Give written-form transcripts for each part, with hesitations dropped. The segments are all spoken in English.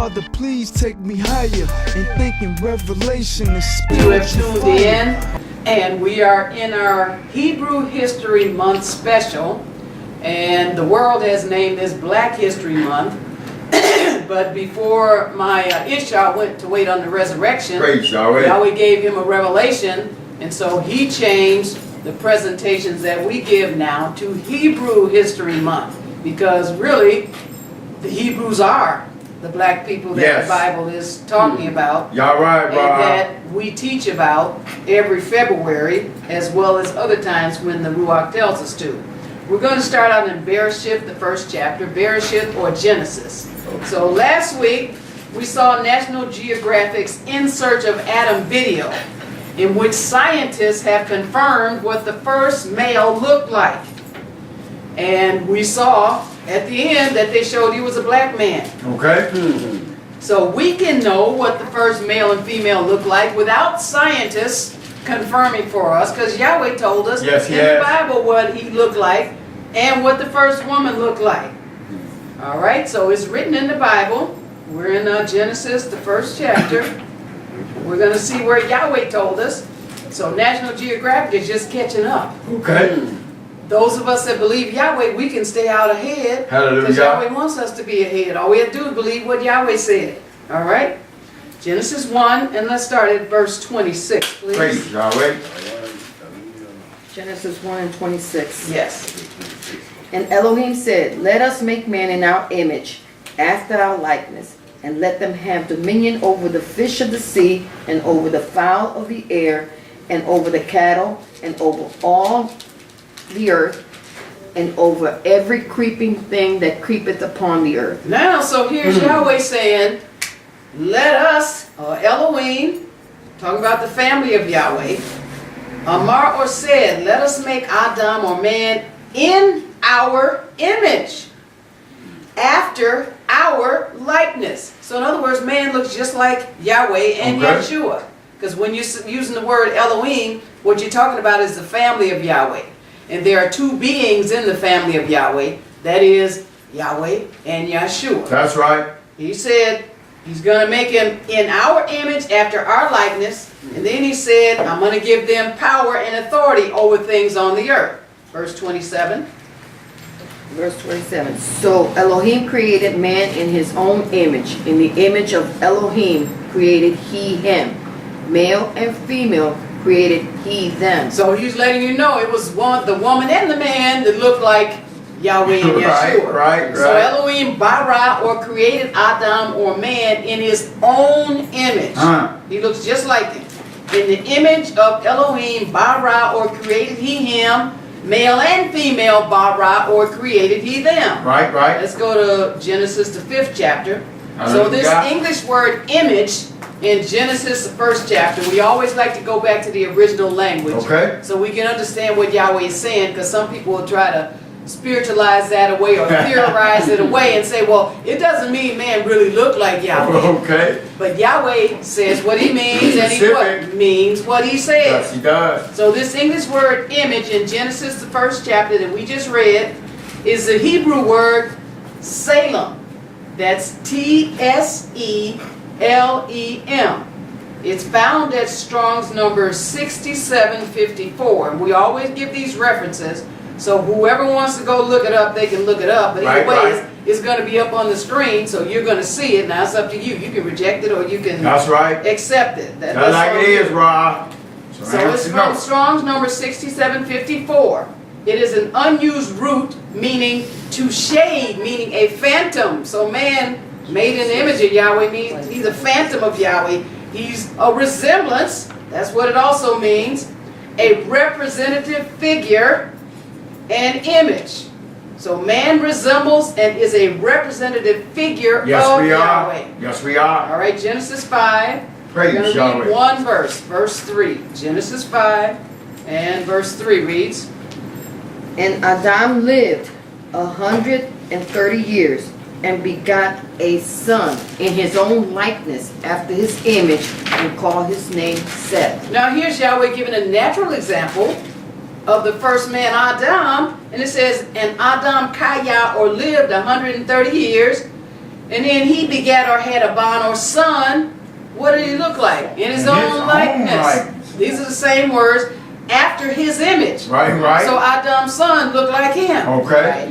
Father, please take me higher in thinking revelation and You have spiritual tuned fire. in, and we are in our Hebrew History Month special, and the world has named this Black History Month. But before my Iyshshah went to wait on the resurrection, Praise Yahweh. Yahweh gave him a revelation, and so he changed the presentations that we give now to Hebrew History Month, because really the Hebrews are the black people that Yes. the Bible is talking about. Y'all right, And bro. that we teach about every February, as well as other times when the Ruach tells us to. We're going to start out in Bereshith, the first chapter, Bereshith or Genesis. So last week, we saw National Geographic's In Search of Adam video, in which scientists have confirmed what the first male looked like. And we saw at the end that they showed he was a black man. Okay. So we can know what the first male and female look like without scientists confirming for us, because Yahweh told us Yes, in the Bible what he looked like and what the first woman looked like. All right, so it's written in the Bible. We're in Genesis, the first chapter. We're going to see where Yahweh told us. So National Geographic is just catching up. Okay. Those of us that believe Yahweh, we can stay out ahead. Hallelujah. Because Yahweh wants us to be ahead. All we have to do is believe what Yahweh said. All right? Genesis 1, and let's start at verse 26, please. Praise Yahweh. Genesis 1 and 26. Yes. And Elohim said, let us make man in our image, after our likeness, and let them have dominion over the fish of the sea, and over the fowl of the air, and over the cattle, and over all the earth, and over every creeping thing that creepeth upon the earth. Now, so here's Yahweh saying, let us, or Elohim, talking about the family of Yahweh, Amar or said, let us make Adam or man in our image, after our likeness. So in other words, man looks just like Yahweh and Yahshua. Because when you're using the word Elohim, what you're talking about is the family of Yahweh. And there are two beings in the family of Yahweh. That is Yahweh and Yahshua. That's right. He said he's going to make him in our image after our likeness. And then he said, I'm going to give them power and authority over things on the earth. Verse 27. Verse 27. So Elohim created man in his own image. In the image of Elohim created he him. Male and female created he them. So he's letting you know it was the woman and the man that looked like Yahweh and Yahshua. Right. So Elohim bara or created Adam or man in his own image. He looks just like him. In the image of Elohim bara or created he him. Male and female bara or created he them. Right. Let's go to Genesis, the 5th chapter. So this English word image in Genesis, the 1st chapter, we always like to go back to the original language. Okay. So we can understand what Yahweh is saying, because some people will try to spiritualize that away or theorize it away and say, well, it doesn't mean man really looked like Yahweh. Okay. But Yahweh says what he means, and he Specific. means what he says. Yes, he does. So this English word image in Genesis, the 1st chapter that we just read, is the Hebrew word Salem. That's T-S-E-L-E-M. It's found at Strong's number 6754. And we always give these references, so whoever wants to go look it up, they can look it up. But either way, it's going to be up on the screen, so you're going to see it. Now it's up to you. You can reject it or you can accept it. That's like it is, Rob. So it's from Strong's number 6754. It is an unused root meaning to shade, meaning a phantom. So man made in the image of Yahweh means he's a phantom of Yahweh. He's a resemblance. That's what it also means. A representative figure and image. So man resembles and is a representative figure of Yahweh. Yes, we are. All right, Genesis 5. Praise We're going to Yahweh. read one verse, verse 3. Genesis 5 and verse 3 reads, And Adam lived 130 years, and begot a son in his own likeness after his image, and called his name Seth. Now here's Yahweh giving a natural example of the first man Adam, and it says, and Adam kaya or lived 130 years, And then he begat or had a bond or son. What did he look like? In his own likeness. These are the same words. After his image. Right. So Adam's son looked like him. Okay.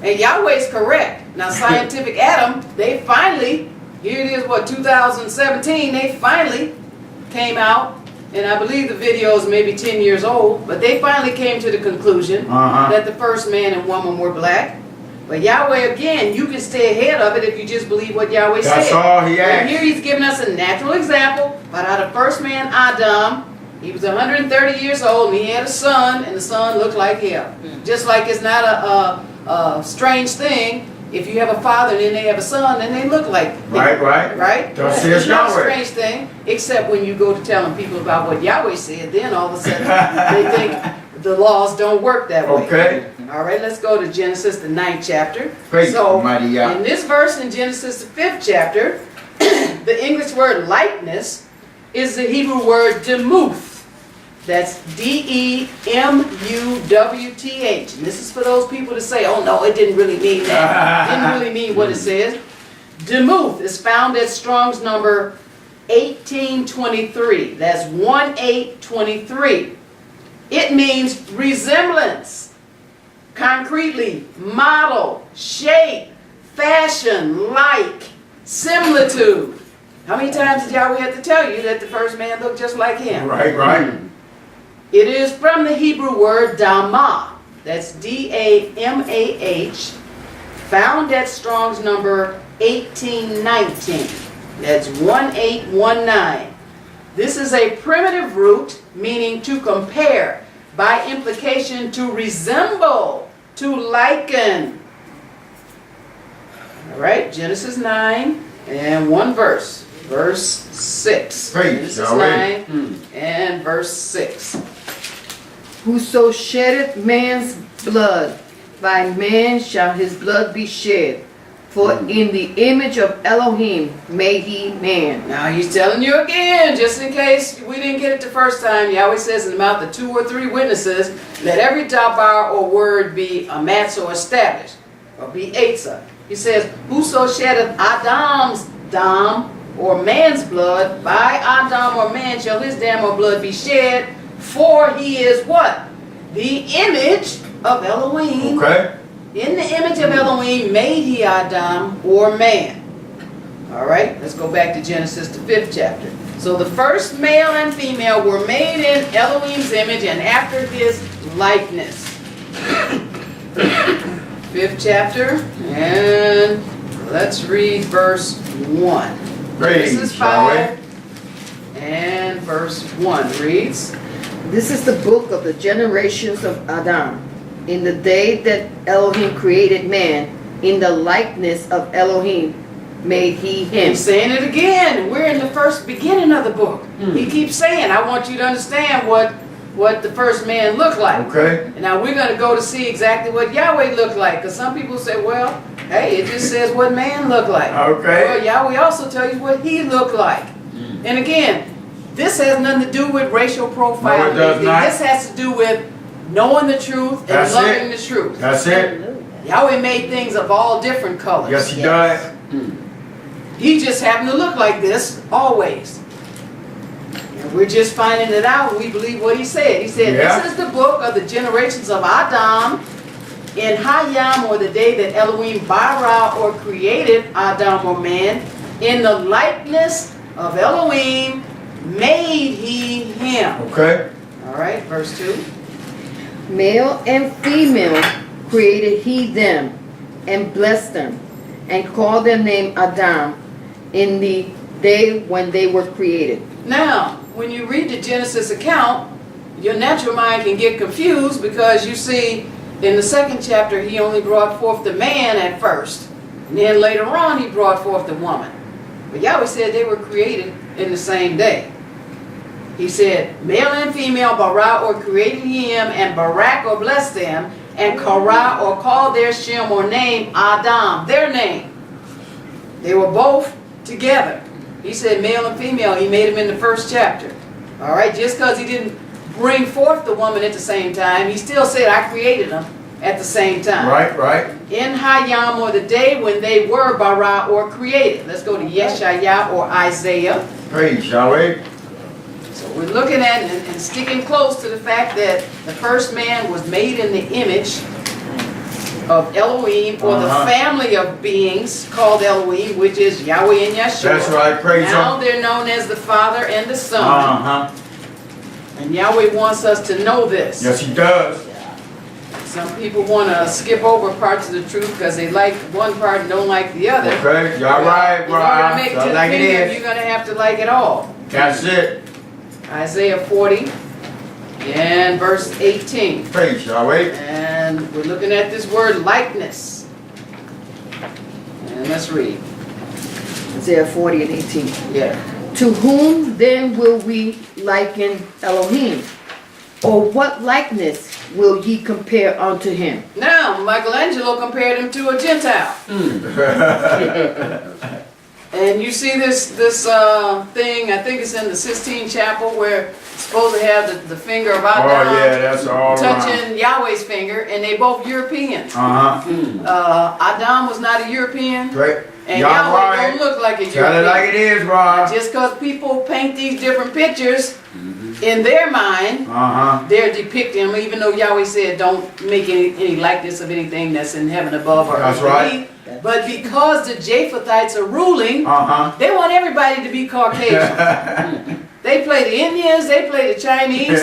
And Yahweh's correct. Now Scientific Adam, they finally, here it is, what, 2017, they finally came out, and I believe the video is maybe 10 years old, but they finally came to the conclusion that the first man and woman were black. But Yahweh, again, you can stay ahead of it if you just believe what Yahweh said. That's all he asked. And here he's giving us a natural example. But out of first man Adam, he was 130 years old, and he had a son, and the son looked like him. Just like it's not a strange thing. If you have a father and then they have a son, then they look like him. Right? It's not a strange thing, except when you go to telling people about what Yahweh said, then all of a sudden they think the laws don't work that way. Okay. All right, let's go to Genesis, the 9th chapter. Praise So, Almighty Yah. in this verse in Genesis, the 5th chapter, the English word likeness is the Hebrew word demuth. That's D-E-M-U-W-T-H. And this is for those people to say, oh no, it didn't really mean that. It didn't really mean what it says. Demuth is found at Strong's number 1823. That's 1823. It means resemblance, concretely, model, shape, fashion, like, similitude. How many times did Yahweh have to tell you that the first man looked just like him? Right. It is from the Hebrew word damah. That's D-A-M-A-H. Found at Strong's number 1819. That's 1819. This is a primitive root meaning to compare, by implication to resemble, to liken. All right, Genesis 9 and one verse. Verse 6. Praise Genesis 9 and verse 6. Whoso sheddeth man's blood, by man shall his blood be shed. For in the image of Elohim made he man. Now he's telling you again, just in case we didn't get it the first time, Yahweh says in the mouth of 2 or 3 witnesses, let every dabar or word be a matzo established, or be eitzah. He says, whoso sheddeth Adam's dam, or man's blood, by Adam or man shall his dam or blood be shed, for he is what? The image of Elohim. Okay. In the image of Elohim made he Adam or man. All right, let's go back to Genesis, the 5th chapter. So the first male and female were made in Elohim's image and after his likeness. 5th chapter, and let's read verse 1. Praise Genesis 5 and verse 1 reads, This is the book of the generations of Adam. In the day that Elohim created man, in the likeness of Elohim made he him. He's saying it again. We're in the first beginning of the book. He keeps saying, I want you to understand what the first man looked like. Okay. And now we're going to go to see exactly what Yahweh looked like. Because some people say, well, hey, it just says what man looked like. Okay. Well, Yahweh also tells you what he looked like. And again, this has nothing to do with racial profiling. No, it does not. This has to do with knowing the truth and That's loving it. the truth. That's it. Yahweh made things of all different colors. Yes, he does. He just happened to look like this always. And we're just finding it out and we believe what he said. He said, This is the book of the generations of Adam in Hayam, or the day that Elohim bara or created Adam or man. In the likeness of Elohim made he him. Okay. All right, verse 2. Male and female created he them, and blessed them, and called their name Adam in the day when they were created. Now, when you read the Genesis account, your natural mind can get confused because you see in the 2nd chapter he only brought forth the man at first. And then later on he brought forth the woman. But Yahweh said they were created in the same day. He said, male and female bara or created him, and barak or blessed them, and kara or called their shem or name Adam, their name. They were both together. He said male and female, he made them in the 1st chapter. All right, just because he didn't bring forth the woman at the same time, he still said, I created them, at the same time. Right. In Hayam, or the day when they were bara or created. Let's go to Yeshayah or Isaiah. Praise Yahweh. So we're looking at and sticking close to the fact that the first man was made in the image of Elohim, or the family of beings called Elohim, which is Yahweh and Yahshua. That's right. Praise Now Him. they're known as the Father and the Son. And Yahweh wants us to know this. Yes, He does. Some people want to skip over parts of the truth because they like one part and don't like the other. Okay, y'all right, bro. In order to make it to the Like it kingdom, is. you're going to have to like it all. That's it. Isaiah 40 and verse 18. Praise Yahweh. And we're looking at this word likeness. And let's read. Isaiah 40 and 18. Yeah. To whom then will we liken Elohim? Or what likeness will ye compare unto him? Now, Michelangelo compared him to a Gentile. And you see this thing, I think it's in the Sistine Chapel, where it's supposed to have the finger of Adam That's all touching Yahweh's finger, and they both Europeans. Adam was not a European, Right. and Y'all Yahweh right. don't look like a Tell it European. like it is, bro. Just because people paint these different pictures in their mind, they're depicting them, even though Yahweh said don't make any likeness of anything that's in heaven above or That's underneath. But because the Japhethites are ruling, they want everybody to be Caucasian. They play the Indians, they play the Chinese.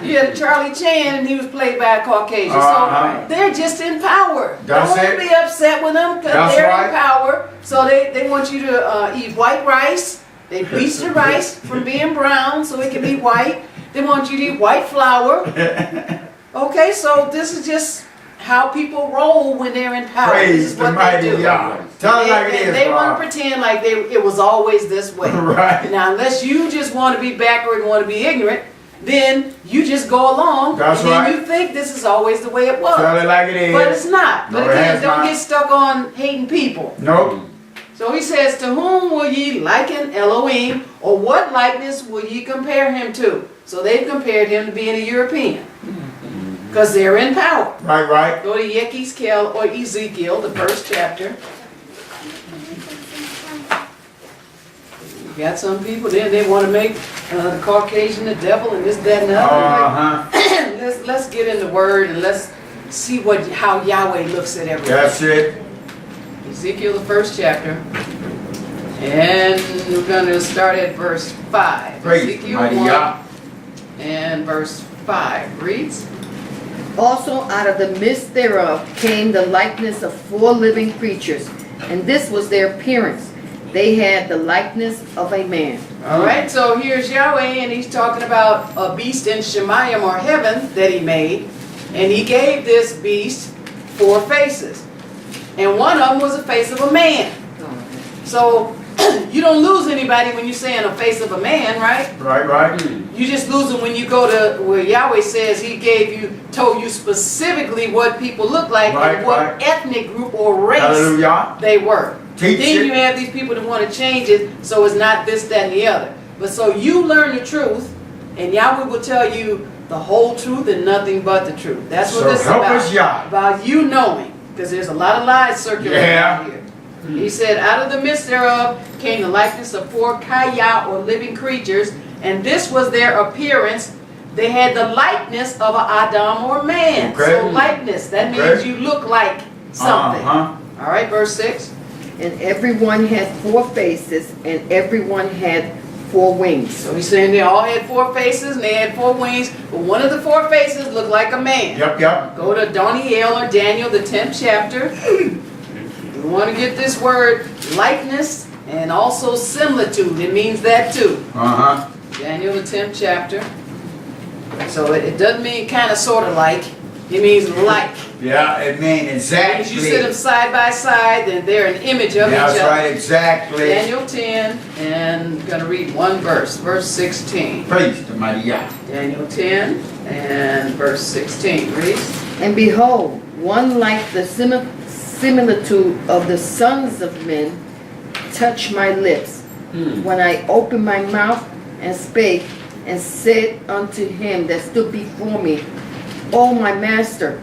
You had Charlie Chan, and he was played by a Caucasian. So they're just in power. That's Don't it. be upset with them because That's they're right. in power. So they want you to eat white rice. They bleach the rice from being brown so it can be white. They want you to eat white flour. Okay, so this is just how people roll when they're in power. This Praise is the what they mighty do. Yah. Tell it like it is, They want to bro. pretend like it was always this way. Right. Now, unless you just want to be backward and want to be ignorant, then you just go along. That's and then right. you think this is always the way it was. Tell it like it is. But it's not. No, But it again, has don't not. get stuck on hating people. Nope. So he says, to whom will ye liken Elohim, or what likeness will ye compare him to? So they've compared him to being a European. Because they're in power. Right. Go to Yechezkel or Ezekiel, the first chapter. You got some people then they want to make the Caucasian the devil and this, that, and the other. Let's get in the word and let's see how Yahweh looks at everything. That's it. Ezekiel, the first chapter. And we're going to start at verse 5. Praise Ezekiel mighty 1 Yah. and verse 5 reads. Also out of the midst thereof came the likeness of 4 living creatures, and this was their appearance. They had the likeness of a man. All right, so here's Yahweh, and he's talking about a beast in Shemayim or heaven that he made, and he gave this beast 4 faces, and one of them was the face of a man. So you don't lose anybody when you're saying a face of a man, right? Right. You just lose them when you go to where Yahweh says he told you specifically what people look like and what ethnic group or race Hallelujah. they were. Teach Then it. you have these people that want to change it so it's not this, that, and the other. But so you learn the truth, and Yahweh will tell you the whole truth and nothing but the truth. That's what So this is help about. us, Yah. About you knowing, because there's a lot of lies circulating out here. He said, out of the midst thereof came the likeness of 4 kaya or living creatures, and this was their appearance. They had the likeness of an Adam or man. Okay. So likeness, that means you look like something. All right, verse 6. And everyone had 4 faces, and everyone had 4 wings. So he's saying they all had 4 faces and they had 4 wings, but one of the 4 faces looked like a man. Yep. Go to Daniel or Daniel, the 10th chapter. You want to get this word likeness and also similitude. It means that too. Daniel, the 10th chapter. So it doesn't mean kind of, sort of like. It means like. Yeah, it means exactly. If you sit them side by side, then they're an image of each other. That's right, exactly. Daniel 10, and I'm going to read one verse, verse 16. Praise the mighty Yah. Daniel 10 and verse 16 reads. And behold, one like the similitude of the sons of men touched my lips, when I opened my mouth and spake, and said unto him that stood before me, O my master,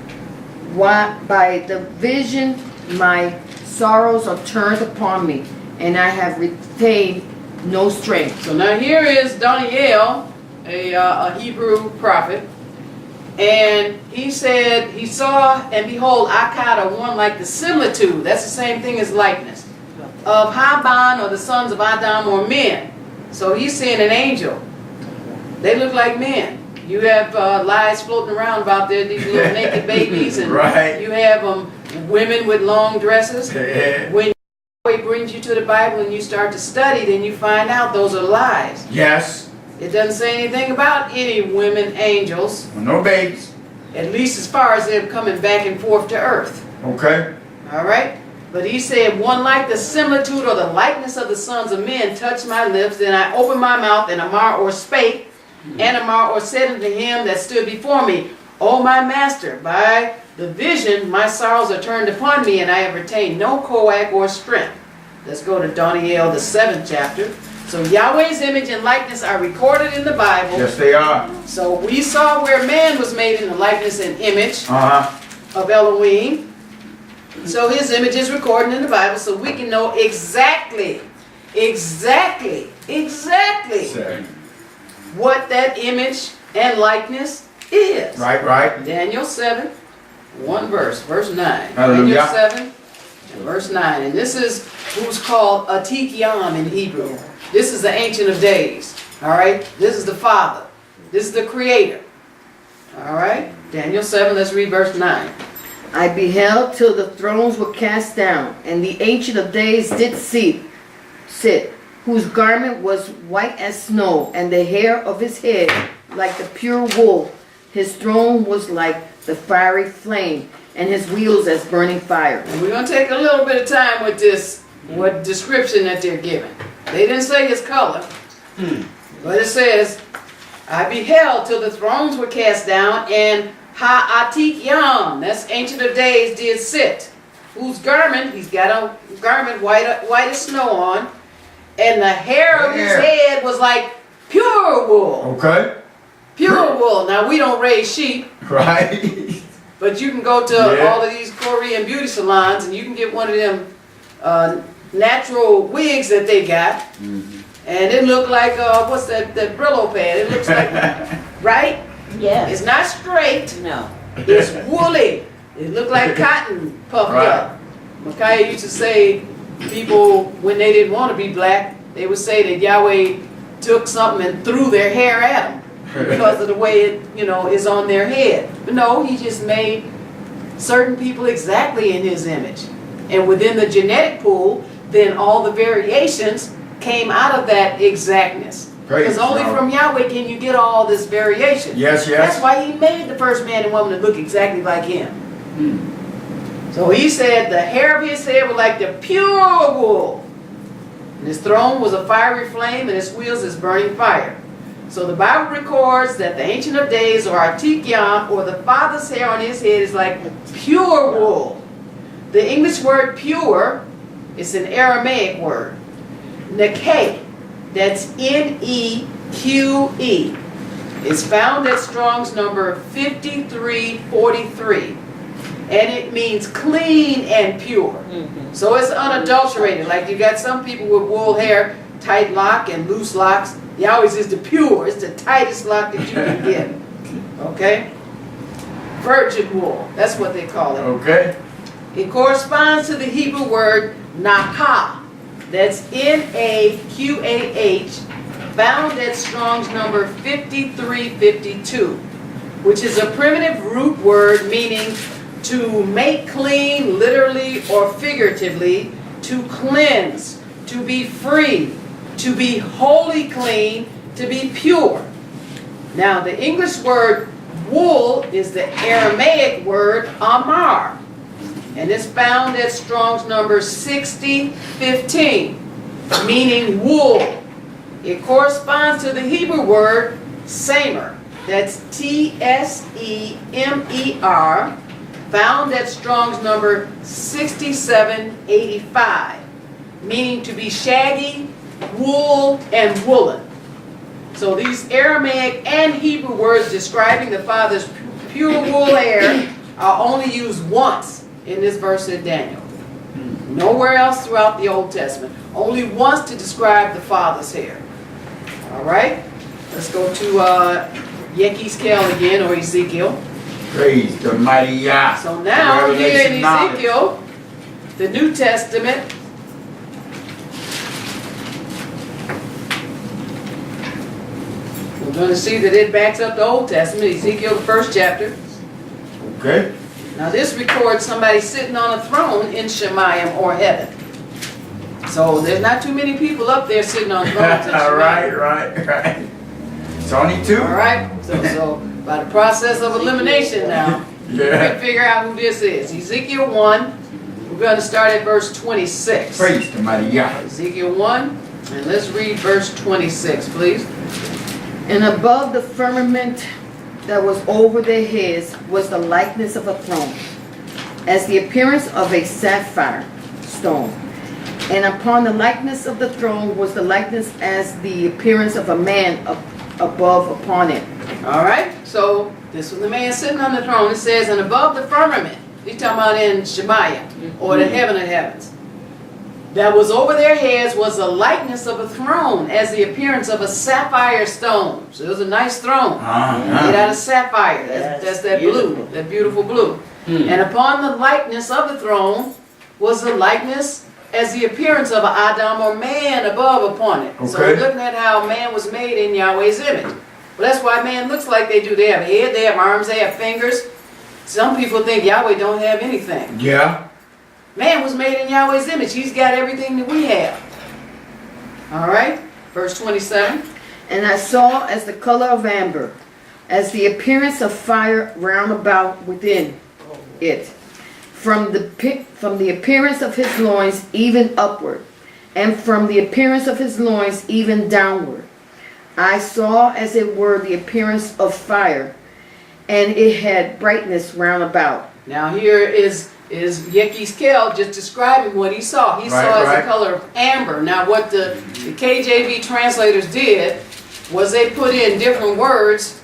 By the vision my sorrows are turned upon me, and I have retained no strength. So now here is Daniel, a Hebrew prophet, and he said he saw, and behold, I caught one like the similitude, that's the same thing as likeness, of Haban, or the sons of Adam, or men. So he's seeing an angel. They look like men. You have lies floating around about there, these little naked babies, and Right. you have women with long dresses. When Yahweh brings you to the Bible and you start to study, then you find out those are lies. Yes. It doesn't say anything about any women angels, No babies. at least as far as them coming back and forth to earth. Okay. All right? But he said, one like the similitude or the likeness of the sons of men touched my lips. Then I opened my mouth, and Amar or spake, and Amar or said unto him that stood before me, O my master, by the vision my sorrows are turned upon me, and I have retained no coac or strength. Let's go to Daniel, the 7th chapter. So Yahweh's image and likeness are recorded in the Bible. Yes, they are. So we saw where man was made in the likeness and image Uh-huh. of Elohim. So his image is recorded in the Bible, so we can know exactly Say. what that image and likeness is. Right, right. Daniel 7, one verse 9. Hallelujah. Daniel 7, and verse 9. And this is who's called Atik Yom in Hebrew. This is the Ancient of Days. All right? This is the Father. This is the Creator. All right? Daniel 7, let's read verse 9. I beheld till the thrones were cast down, and the Ancient of Days did sit, whose garment was white as snow, and the hair of his head like the pure wool. His throne was like the fiery flame, and his wheels as burning fire. And we're going to take a little bit of time with this, what description that they're giving. They didn't say his color, but it says, I beheld till the thrones were cast down, and Ha'atik Yom, that's Ancient of Days, did sit, whose garment, he's got a garment white as snow on, and the hair of his head was like pure wool. Okay. Pure wool. Now, we don't raise sheep, Right. but you can go to all of these Korean beauty salons, and you can get one of them natural wigs that they got, and it look like, what's that Brillo pad? It looks like, right? Yes. It's not straight. No. It's woolly. It looked like cotton puffed up. Micaiah used to say, people, when they didn't want to be black, they would say that Yahweh took something and threw their hair at them because of the way it, is on their head. But no, he just made certain people exactly in his image. And within the genetic pool, then all the variations came out of that exactness. Because only from Yahweh can you get all this variation. Yes, yes. That's why he made the first man and woman to look exactly like him. So he said the hair of his head was like the pure wool. And his throne was a fiery flame, and his wheels is burning fire. So the Bible records that the Ancient of Days, or Atik Yom, or the Father's hair on his head is like pure wool. The English word pure is an Aramaic word. Nekeh. That's Neque. It's found at Strong's number 5343. And it means clean and pure. So it's unadulterated. Like you got some people with wool hair, tight lock and loose locks. Yahweh's is the pure. It's the tightest lock that you can get. Okay? Virgin wool. That's what they call it. Okay. It corresponds to the Hebrew word nakah. That's Naqah, found at Strong's number 5352, which is a primitive root word meaning to make clean, literally or figuratively, to cleanse, to be free, to be wholly clean, to be pure. Now, the English word wool is the Aramaic word amar, and it's found at Strong's number 6015, meaning wool. It corresponds to the Hebrew word samer. That's Tsemer, found at Strong's number 6785, meaning to be shaggy, wool, and woolen. So these Aramaic and Hebrew words describing the Father's pure wool hair are only used once in this verse in Daniel. Nowhere else throughout the Old Testament. Only once to describe the father's hair. All right? Let's go to Yehezkel again, or Ezekiel. Praise the mighty Yah. So now here in Revelation knowledge. Ezekiel, the New Testament, we're going to see that it backs up the Old Testament. Ezekiel, the first chapter. Okay. Now this records somebody sitting on a throne in Shemayim or heaven. So there's not too many people up there sitting on thrones in Shemayim. right. It's only two. All right. So by the process of elimination now, we can figure out who this is. Ezekiel 1. We're going to start at verse 26. Praise the mighty Yah. Ezekiel 1, and let's read verse 26, please. And above the firmament that was over their heads was the likeness of a throne, as the appearance of a sapphire stone. And upon the likeness of the throne was the likeness as the appearance of a man above upon it. All right, so this was the man sitting on the throne. It says, and above the firmament, he's talking about in Shemayim, or the heaven of heavens, that was over their heads was the likeness of a throne, as the appearance of a sapphire stone. So it was a nice throne, made out of sapphire. That's that blue, that beautiful blue. And upon the likeness of the throne was the likeness as the appearance of an Adam or man above upon it. So we're looking at how man was made in Yahweh's image. Well, that's why man looks like they do. They have a head, they have arms, they have fingers. Some people think Yahweh don't have anything. Yeah. Man was made in Yahweh's image. He's got everything that we have. All right, verse 27. And I saw as the color of amber, as the appearance of fire round about within it, from the appearance of his loins even upward, and from the appearance of his loins even downward. I saw as it were the appearance of fire, and it had brightness round about. Now here is Yehezkel just describing what he saw. He saw as the color of amber. Now what the KJV translators did was they put in different words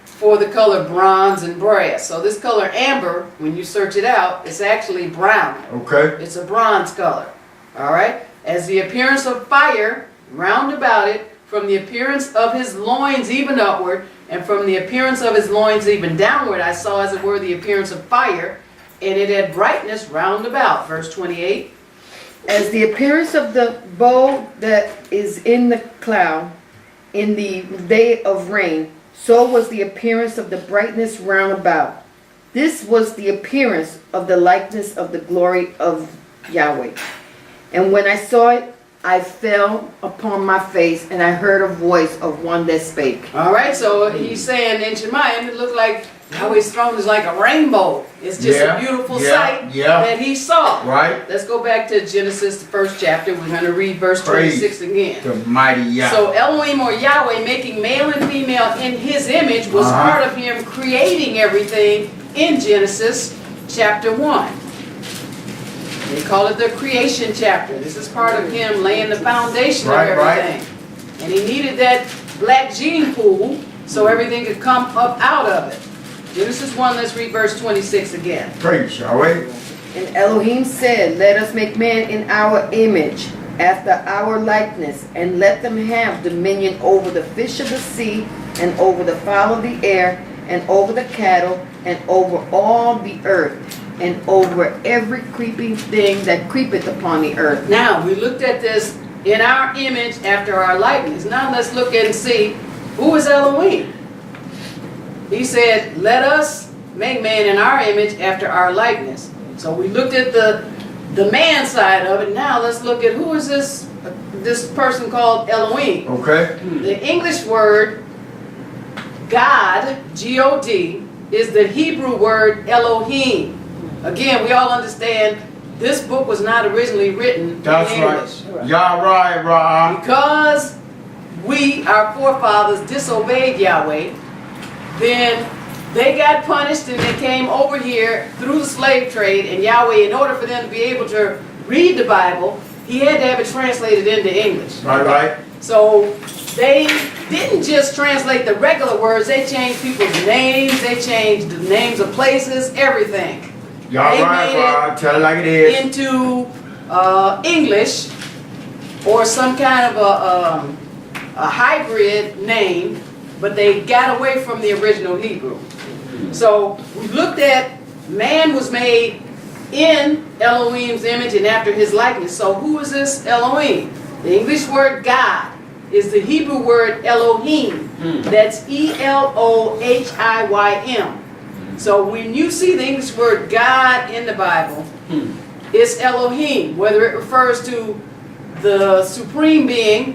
for the color bronze and brass. So this color amber, when you search it out, it's actually brown. Okay. It's a bronze color. All right? As the appearance of fire round about it, from the appearance of his loins even upward, and from the appearance of his loins even downward, I saw as it were the appearance of fire, and it had brightness round about. Verse 28. As the appearance of the bow that is in the cloud in the day of rain, so was the appearance of the brightness round about. This was the appearance of the likeness of the glory of Yahweh. And when I saw it, I fell upon my face, and I heard a voice of one that spake. All right, so he's saying in Shemayim, it looked like Yahweh's throne is like a rainbow. It's just a beautiful sight that he saw. Right. Let's go back to Genesis, the first chapter. We're going to read verse 26 again. The mighty Yah. So Elohim or Yahweh making male and female in his image was part of him creating everything in Genesis chapter 1. They call it the creation chapter. This is part of him laying the foundation of everything. And he needed that black gene pool so everything could come up out of it. Genesis 1, let's read verse 26 again. Praise Yahweh. And Elohim said, let us make man in our image, after our likeness, and let them have dominion over the fish of the sea, and over the fowl of the air, and over the cattle, and over all the earth, and over every creeping thing that creepeth upon the earth. Now, we looked at this in our image after our likeness. Now let's look at and see, who is Elohim? He said, let us make man in our image after our likeness. So we looked at the man side of it. Now let's look at who is this person called Elohim. Okay. The English word God, G-O-D, is the Hebrew word Elohim. Again, we all understand this book was not originally written in English. Right. Yah, because we, our forefathers, disobeyed Yahweh, then they got punished and they came over here through the slave trade, and Yahweh, in order for them to be able to read the Bible, he had to have it translated into English. Right. So they didn't just translate the regular words, they changed people's names, they changed the names of places, everything. Y'all They right, made bro. Tell it like it is. into English or some kind of a hybrid name, but they got away from the original Hebrew. So we looked at man was made in Elohim's image and after his likeness. So who is this Elohim? The English word God is the Hebrew word Elohim. That's Elohim. So when you see the English word God in the Bible, it's Elohim, whether it refers to the supreme being,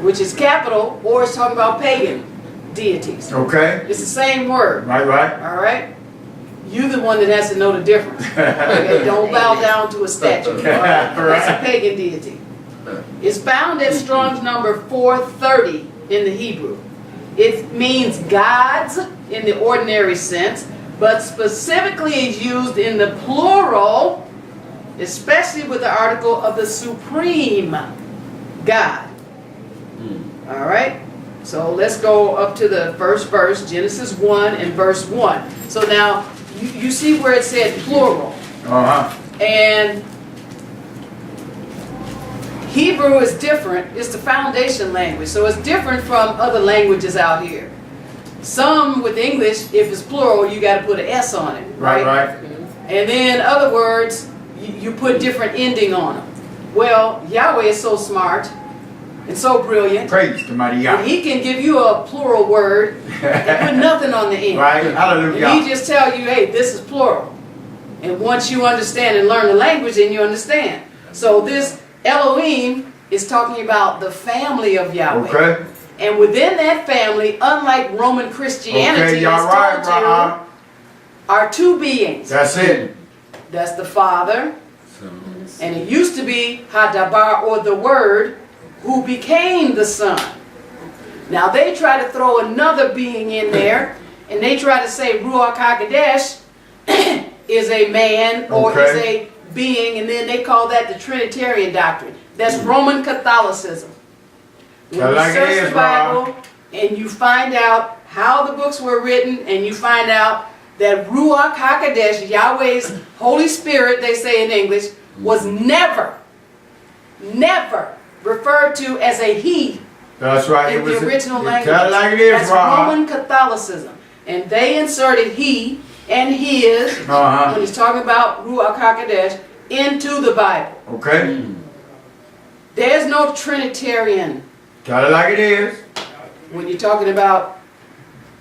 which is capital, or it's talking about pagan deities. Okay. It's the same word. Right, right. All right? You're the one that has to know the difference. Okay? Don't bow down to a statue. All right? That's a pagan deity. It's found at Strong's number 430 in the Hebrew. It means gods in the ordinary sense, but specifically is used in the plural, especially with the article of the supreme God. All right? So let's go up to the first verse, Genesis 1 and verse 1. So now, you see where it said plural. And Hebrew is different. It's the foundation language. So it's different from other languages out here. Some with English, if it's plural, you got to put an S on it. Right, right. And then other words, you put different ending on them. Well, Yahweh is so smart and so brilliant. Praise to mighty that Yah. He can give you a plural word and put nothing on the end. Right. Hallelujah. And He just tell you, hey, this is plural. And once you understand and learn the language, then you understand. So this Elohim is talking about the family of Yahweh. Okay. And within that family, unlike Roman Christianity, Okay, y'all right, as told brother. you, are two beings. That's it. That's the Father, and it used to be Hadabar, or the Word, who became the Son. Now they try to throw another being in there, and they try to say Ruach HaKodesh is a man or is a being, and then they call that the Trinitarian doctrine. That's Roman Catholicism. When you search the Bible and you find out how the books were written, and you find out that Ruach HaKodesh, Yahweh's Holy Spirit, they say in English, was never referred to as a he. That's right. In the original language. Tell it like it is, That's Roman Catholicism. And they inserted he and his, when he's talking about Ruach HaKodesh, into the Bible. Okay. There's no Trinitarian Tell it like it is. when you're talking about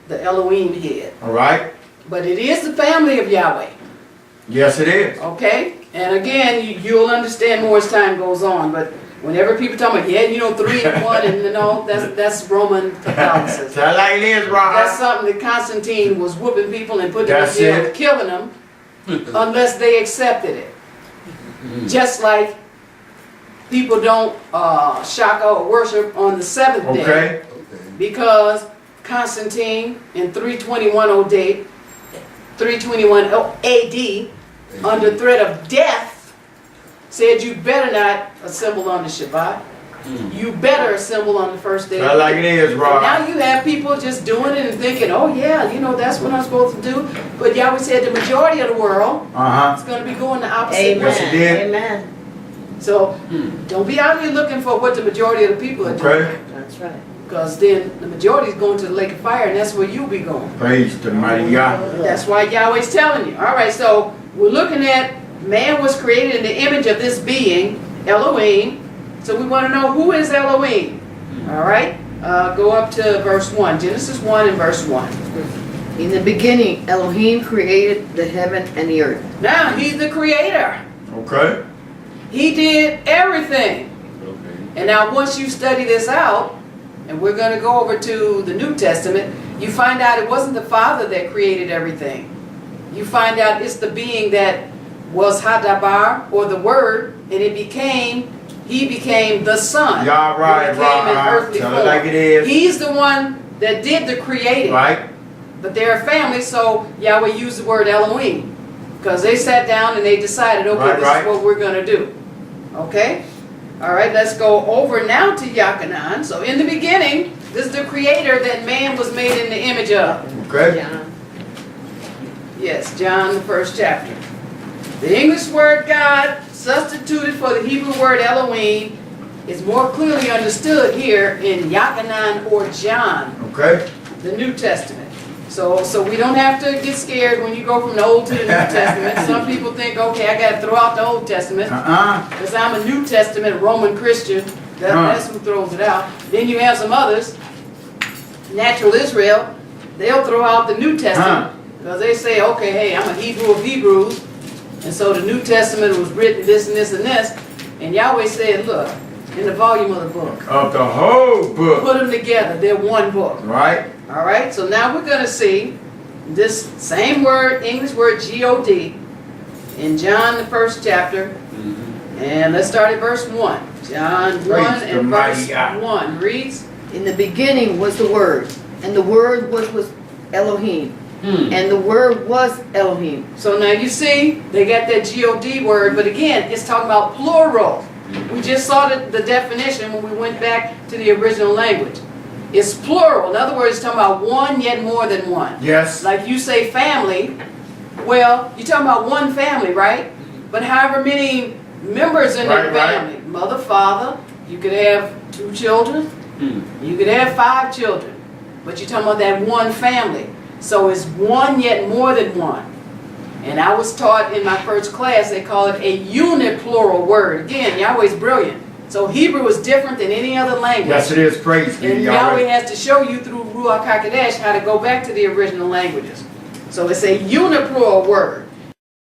the Elohim head. All right. But it is the family of Yahweh. Yes, it is. Okay? And again, you'll understand more as time goes on. But whenever people talk about, yeah, 3 and 1, and that's Roman Catholicism. Tell it like it is, brother. That's something that Constantine was whooping people and putting them in That's jail, it. killing them, unless they accepted it. Just like people don't shaka or worship on the 7th day. Okay. Because Constantine in 321 AD, under threat of death, said you better not assemble on the Shabbat. You better assemble on the first day. Tell it like it is, And brother. now you have people just doing it and thinking, oh yeah, that's what I'm supposed to do. But Yahweh said the majority of the world is going to be going the opposite Yes, it way. did. Amen. So don't be out here looking for what the majority of the people are doing. Okay. That's right. Because then the majority is going to the lake of fire, and that's where you'll be going. Praise to mighty Yah. That's why Yahweh's telling you. All right, so we're looking at man was created in the image of this being, Elohim. So we want to know, who is Elohim? All right, go up to verse 1. Genesis 1 and verse 1. In the beginning, Elohim created the heaven and the earth. Now, he's the creator. Okay. He did everything. And now once you study this out, and we're going to go over to the New Testament, you find out it wasn't the Father that created everything. You find out it's the being that was Hadabar, or the Word, and he became the Son. Y'all right, He became an right. earthly Tell it form. like it is. He's the one that did the creating. Right. But they're a family, so Yahweh used the word Elohim. Because they sat down and they decided, okay, Right, this right. is what we're going to do. Okay? All right, let's go over now to Yakanan. So in the beginning, this is the creator that man was made in the image of. Okay. John. Yes, John, the first chapter. The English word God, substituted for the Hebrew word Elohim, is more clearly understood here in Yakanan or John, Okay. the New Testament. So we don't have to get scared when you go from the Old to the New Testament. Some people think, okay, I got to throw out the Old Testament because I'm a New Testament Roman Christian. That's who throws it out. Then you have some others, natural Israel, they'll throw out the New Testament because they say, okay, hey, I'm a Hebrew of Hebrews, and so the New Testament was written this and this and this. And Yahweh said, look, in the volume of the book, Of the whole book. put them together. They're one book. Right? All right, so now we're going to see this same word, English word G-O-D, in John, the first chapter. And let's start at verse 1. John 1 Praise the and verse mighty God. 1 reads, In the beginning was the Word, and the Word was Elohim, and the Word was Elohim. so now you see, they got that G-O-D word, but again, it's talking about plural. We just saw the definition when we went back to the original language. It's plural. In other words, it's talking about one yet more than one. Yes. Like you say family, well, you're talking about one family, right? But however many members in that Right, family, mother, father, you could have 2 children, you could have 5 children, but you're talking about that one family. So it's one yet more than one. And I was taught in my first class, they call it a uniplural word. Again, Yahweh's brilliant. So Hebrew is different than any other language. Yes, it is. Praise be to And Yahweh Yahweh. has to show you through Ruach HaKodesh how to go back to the original languages. So it's a uniplural word.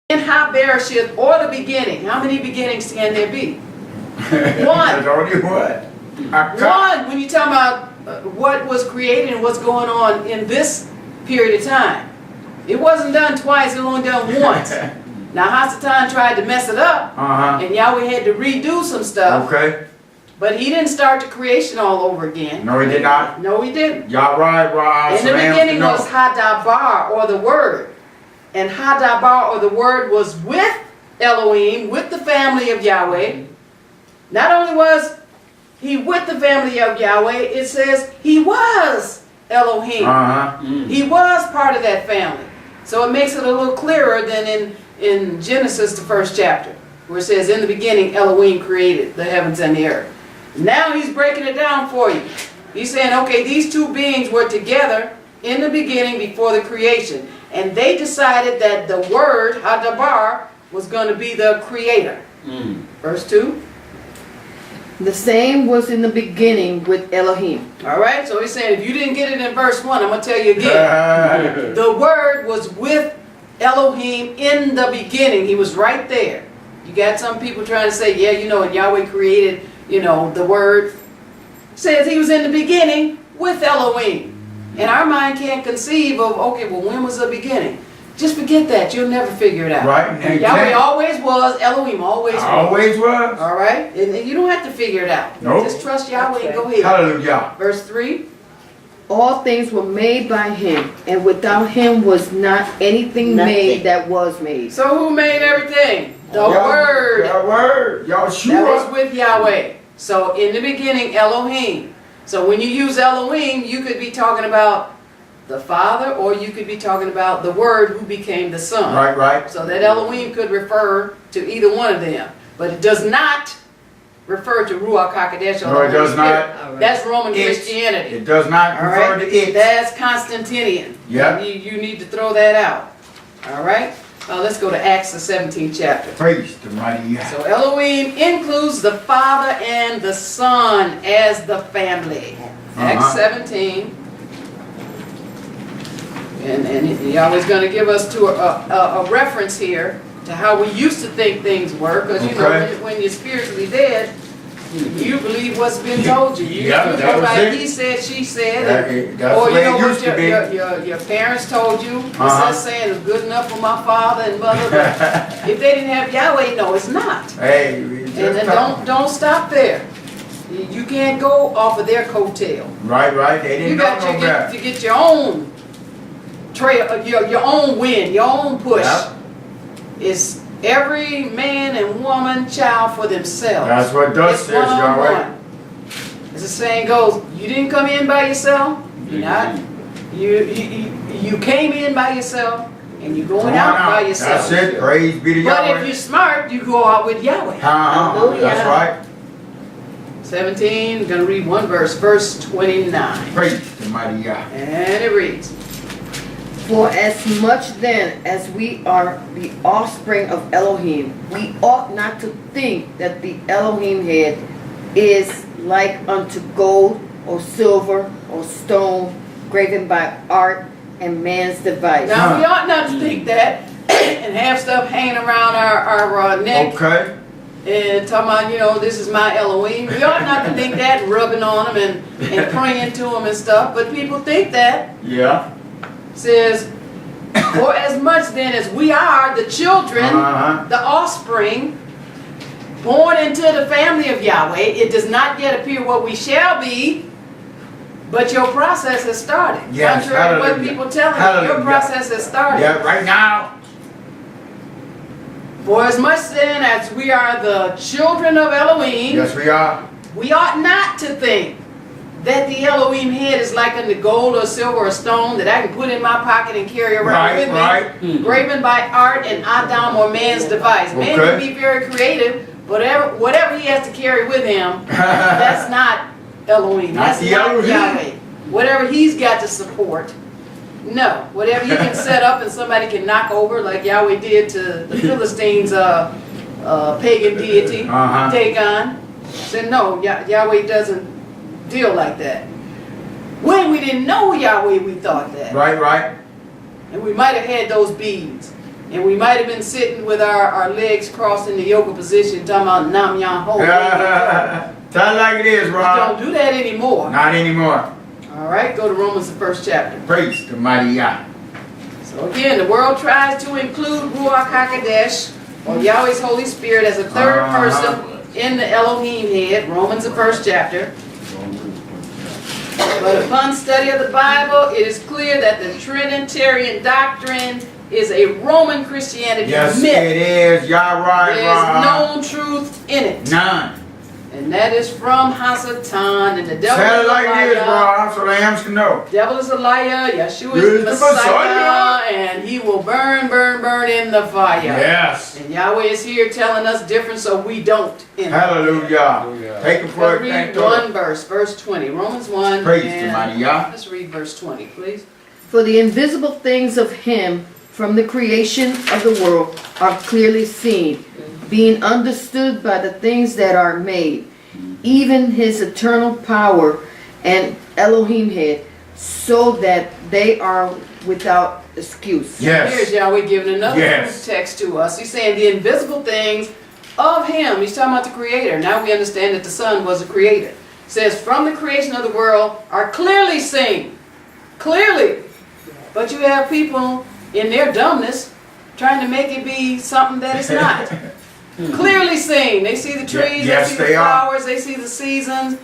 In Ha-Bereshith, or the beginning, how many beginnings can there be? There's only one. One, when you talk about what was created and what's going on in this period of time. It wasn't done twice, it was only done once. Now Hasatan tried to mess it up, and Yahweh had to redo some stuff. Okay. But he didn't start the creation all over again. No, he did not. No, he didn't. Yahweh, In the beginning was Hadabar, or the Word. And Hadabar, or the Word, was with Elohim, with the family of Yahweh. Not only was he with the family of Yahweh, it says he was Elohim. He was part of that family. So it makes it a little clearer than in Genesis, the first chapter, where it says, in the beginning, Elohim created the heavens and the earth. Now he's breaking it down for you. He's saying, okay, these 2 beings were together in the beginning before the creation. And they decided that the word, Hadabar, was going to be the creator. Verse 2. The same was in the beginning with Elohim. All right, so he's saying, if you didn't get it in verse 1, I'm going to tell you again. The word was with Elohim in the beginning. He was right there. You got some people trying to say, yeah, you know, and Yahweh created, you know, the word. It says he was in the beginning with Elohim. And our mind can't conceive of, okay, well, when was the beginning? Just forget that. You'll never figure it out. Right. And Yahweh always was. Elohim always was. always was. All right? And you don't have to figure it out. Nope. Just trust Yahweh and go ahead. Hallelujah. Verse 3. All things were made by him, and without him was not anything made that was made. So who made everything? The Word. The Word. That was Yahshua. with Yahweh. So in the beginning, Elohim. So when you use Elohim, you could be talking about the Father, or you could be talking about the Word who became the Son. Right, right. So that Elohim could refer to either one of them. But it does not refer to Ruach HaKodesh. No, it does not. That's Roman It's- Christianity. It does not All refer right? to it. That's Constantinian. Yeah. You need to throw that out. All right? Let's go to Acts, the 17th chapter. Praise the mighty Yah. So Elohim includes the Father and the Son as the family. Acts 17. And Yahweh's going to give us to a reference here to how we used to think things were. Because, you know, Okay. when you're spiritually dead, you believe what's been told you. You Yeah, go that was by it. he said, she said. That's Or the you way know it what used to be. your parents told you. What's Uh-huh. that saying? It's good enough for my father and mother. But if they didn't have Yahweh, no, it's not. Hey, we just And then talking. don't stop there. You can't go off of their coattail. Right, right. They You didn't got know no better. to get your own trail, your own wind, your own push. Yeah. Is every man and woman, child for themselves. That's what thus It's says, Yahweh. one-on-one. As the saying goes, you didn't come in by yourself. You're not. You came in by yourself, and you're going out by yourself. That's it. Praise be to But Yahweh. if you're smart, you go out with Yahweh. Hallelujah. That's right. 17, I'm going to read one verse, verse 29. Praise the mighty Yah. And it reads, For as much then as we are the offspring of Elohim, we ought not to think that the Elohim head is like unto gold or silver or stone graven by art and man's device. now we ought not to think that and have stuff hanging around our neck Okay. and talking about, you know, this is my Elohim. We ought not to think that, rubbing on them and praying to them and stuff, but people think that. Yeah. Says, for as much then as we are the children, the offspring, born into the family of Yahweh, it does not yet appear what we shall be, but your process has started. Yes, Contrary to what hallelujah. people telling you, your Hallelujah. process has started. Yeah, right now. For as much then as we are the children of Elohim, Yes, we are. we ought not to think that the Elohim head is like unto gold or silver or stone that I can put in my pocket and carry around with me, graven by art and Adam or man's device. Man can be very creative, whatever he has to carry with him, that's not Elohim. That's not Yahweh. Whatever he's got to support, no. Whatever he can set up and somebody can knock over, like Yahweh did to the Philistines' pagan deity, Dagon. Said no, Yahweh doesn't deal like that. When we didn't know Yahweh, we thought that. Right. And we might have had those beads. And we might have been sitting with our legs crossed in the yoga position, talking about Nam Yan Ho. Tell it like it is, We Rob. don't do that anymore. Not anymore. All right, go to Romans, the first chapter. Praise the mighty Yah. So again, the world tries to include Ruach HaKodesh, or Yahweh's Holy Spirit, as a third person in the Elohim head. Romans, the first chapter. But upon study of the Bible, it is clear that the Trinitarian doctrine is a Roman Christianity Yes, myth. it is. Yah right, There's no truth in it. None. And that is from Hasatan, and the devil Tell is it a like it is, liar. Rob, so the hams can know. Devil is a liar, Yahshua Is is the the Messiah, Messiah. and he will burn in the fire. Yes. And Yahweh is here telling us different so we don't. Hallelujah. Take it for Let's a read thank one verse, verse 20. Romans 1. Praise the and mighty Yah. let's read verse 20, please. For the invisible things of him from the creation of the world are clearly seen, being understood by the things that are made, even his eternal power and Elohim head, so that they are without excuse. Yes. Here's Yahweh giving another Yes. text to us. He's saying the invisible things of him. He's talking about the creator. Now we understand that the Son was a creator. It says from the creation of the world are clearly seen. Clearly. But you have people in their dumbness trying to make it be something that it's not. Clearly seen. They see the trees, Yes, they see they the are. flowers, they see the seasons,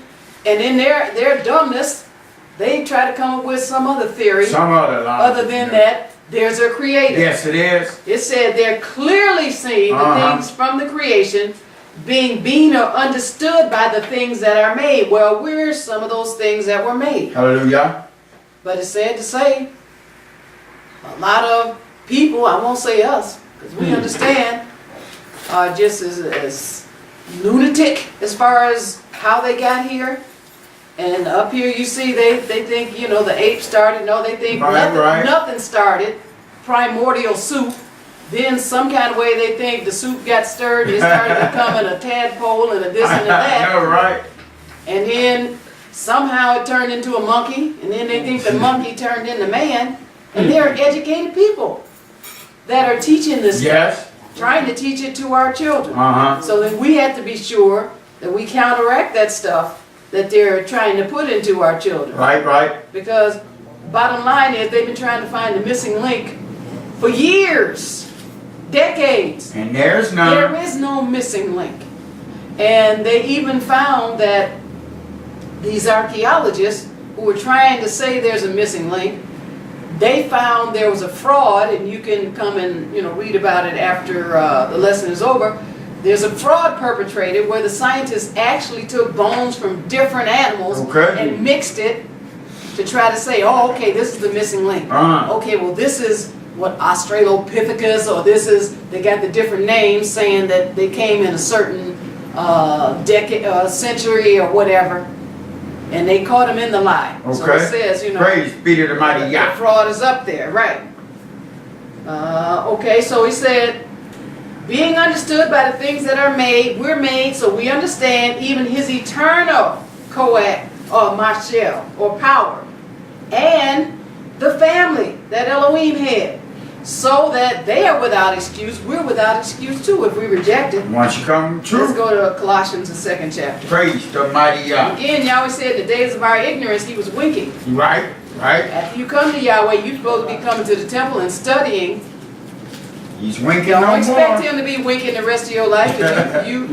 and in their dumbness, they try to come up with some other theory Some other lie. other than that there's a creator. Yes, it is. It said they're clearly seeing the things from the creation being or understood by the things that are made. Well, we're some of those things that were made. Hallelujah. But it's sad to say, a lot of people, I won't say us, because we understand, are just as lunatic as far as how they got here. And up here you see they think, you know, the ape started. No, they think nothing started. Primordial soup. Then some kind of way they think the soup got stirred and it started becoming a tadpole and a this and a that. I know, right? And then somehow it turned into a monkey, and then they think the monkey turned into man. And they're educated people that are teaching this Yes. stuff, trying to teach it to our children. Uh-huh. So then we have to be sure that we counteract that stuff that they're trying to put into our children. Right. Because bottom line is they've been trying to find the missing link for years, decades. And there's There none. is no missing link. And they even found that these archaeologists who were trying to say there's a missing link, they found there was a fraud, and you can come and read about it after the lesson is over. There's a fraud perpetrated where the scientists actually took bones from different animals and mixed it to try to say, oh, okay, this is the missing link. Okay, well, this is what Australopithecus, or this is, they got the different names saying that they came in a certain century or whatever, and they caught him in the lie. Okay. So it says, Praise be to the mighty the Yah. fraud is up there, right? Okay, so he said, being understood by the things that are made, we're made, so we understand even his eternal coact, or marshal, or power, and the family that Elohim had, so that they are without excuse. We're without excuse too if we reject it. Once you come Let's true, go to Colossians, the 2nd chapter. praise the mighty Yah. Again, Yahweh said, the days of our ignorance, he was winking. Right, right. After you come to Yahweh, you're supposed to be coming to the temple and studying. He's winking Don't no expect more. him to be winking the rest of your life. You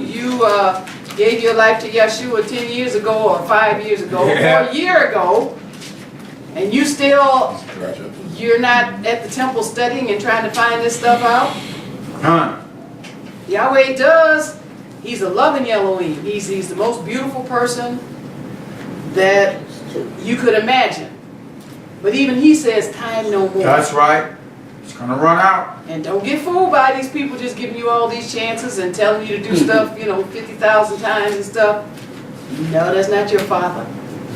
gave your life to Yahshua 10 years ago, or 5 years ago, or a year ago, and you're not at the temple studying and trying to find this stuff out. Yahweh does. He's a loving Elohim. He's the most beautiful person that you could imagine. But even he says, time no more. That's right. It's going to run out. And don't get fooled by these people just giving you all these chances and telling you to do stuff, 50,000 times and stuff. No, that's not your father.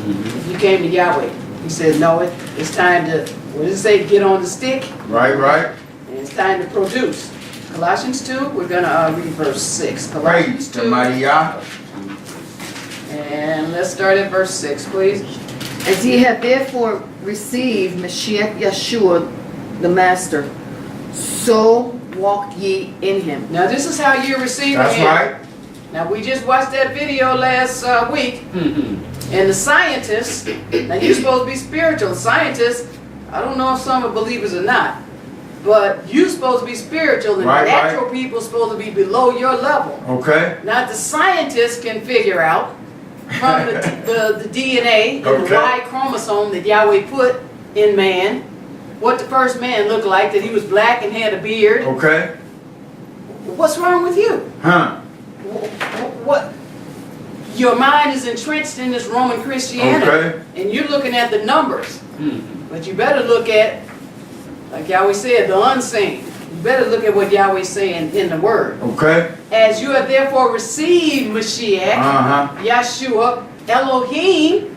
If you came to Yahweh, he said, no, it's time to, what does it say, get on the stick? Right, right. And it's time to produce. Colossians 2, we're going to read verse 6. Praise Colossians the 2, mighty Yah. and let's start at verse 6, please. As ye have therefore received Mashiach Yahshua, the Master, so walk ye in him. Now this is how you're receiving That's him. right. Now we just watched that video last week, and the scientists, now you're supposed to be spiritual. Scientists, I don't know if some are believers or not, but you're supposed to be spiritual, and natural people are supposed to be below your level. Okay. Now the scientists can figure out from the DNA and the Y chromosome that Yahweh put in man, what the first man looked like, that he was black and had a beard. Okay. What's wrong with you? What? Your mind is entrenched in this Roman Christianity, and you're looking at the numbers. But you better look at, like Yahweh said, the unseen. You better look at what Yahweh's saying in the Word. Okay. As you have therefore received Mashiach, Yahshua, Elohim.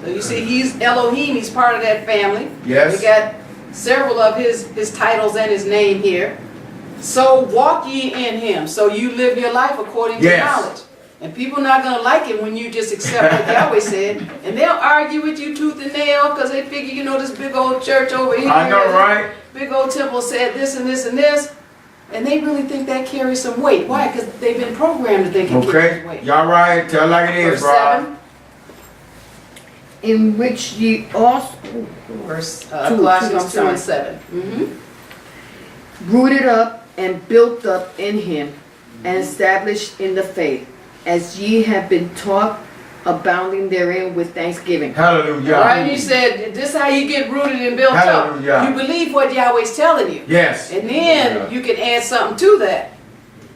So you see, he's Elohim. He's part of that family. Yes. We got several of his titles and his name here. So walk ye in him. So you live your life according to knowledge. And people are not going to like it when you just accept what Yahweh said. And they'll argue with you tooth and nail because they figure, this big old church over here. I know, right? Big old temple said this and this and this. And they really think that carries some weight. Why? Because they've been programmed to think it carries weight. Y'all right. Tell like it is, Verse 7. In which ye also, Colossians 2 and 7. Rooted up and built up in him, and established in the faith, as ye have been taught, abounding therein with thanksgiving. Hallelujah. All right, you said this is how you get rooted and built up. You believe what Yahweh's telling you. Yes. And then you can add something to that.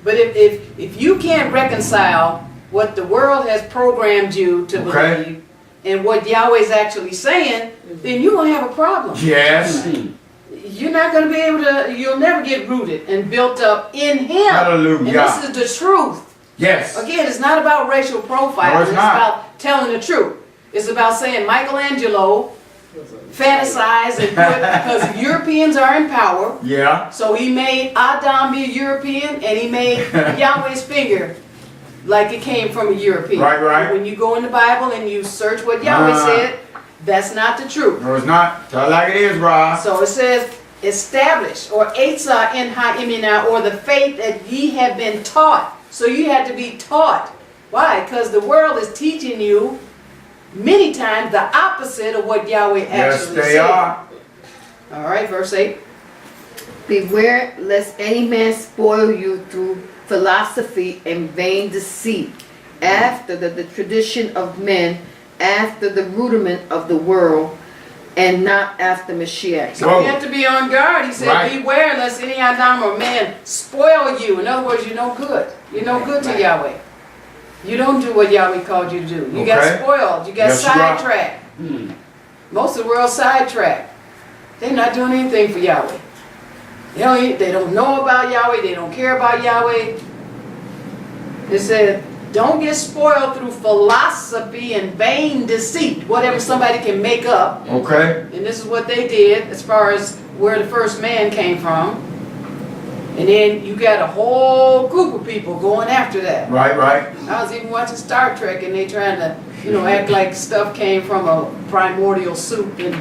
But if you can't reconcile what the world has programmed you to believe and what Yahweh's actually saying, then you're going to have a problem. Yes. You're not going to be able to, you'll never get rooted and built up in him. Hallelujah. And this is the truth. Yes. Again, it's not about racial profiling. No, it's about telling the truth. It's about saying Michelangelo fantasized and put, because Europeans are in power. Yeah. So he made Adam be a European, and he made Yahweh's finger like it came from a European. Right, right. When you go in the Bible and you search what Yahweh said, that's not the truth. No, it's not. Tell like it is, bro. So it says, established, or Eitzah in Ha'imina, or the faith that ye have been taught. So you had to be taught. Why? Because the world is teaching you many times the opposite of what Yahweh actually said. Yes, they are. All right, verse 8. Beware lest any man spoil you through philosophy and vain deceit, after the tradition of men, after the rudiment of the world, and not after Mashiach. So we have to be on guard. He said, Right. beware lest any Adam or man spoil you. In other words, you're no good. You're no good to Yahweh. You don't do what Yahweh called you to do. You got Okay. spoiled. You got Yes, you are. sidetracked. Most of the world sidetracked. They're not doing anything for Yahweh. They don't know about Yahweh. They don't care about Yahweh. It said, don't get spoiled through philosophy and vain deceit, whatever somebody can make up. Okay. And this is what they did as far as where the first man came from. And then you got a whole group of people going after that. Right, right. I was even watching Star Trek and they trying to, act like stuff came from a primordial soup. And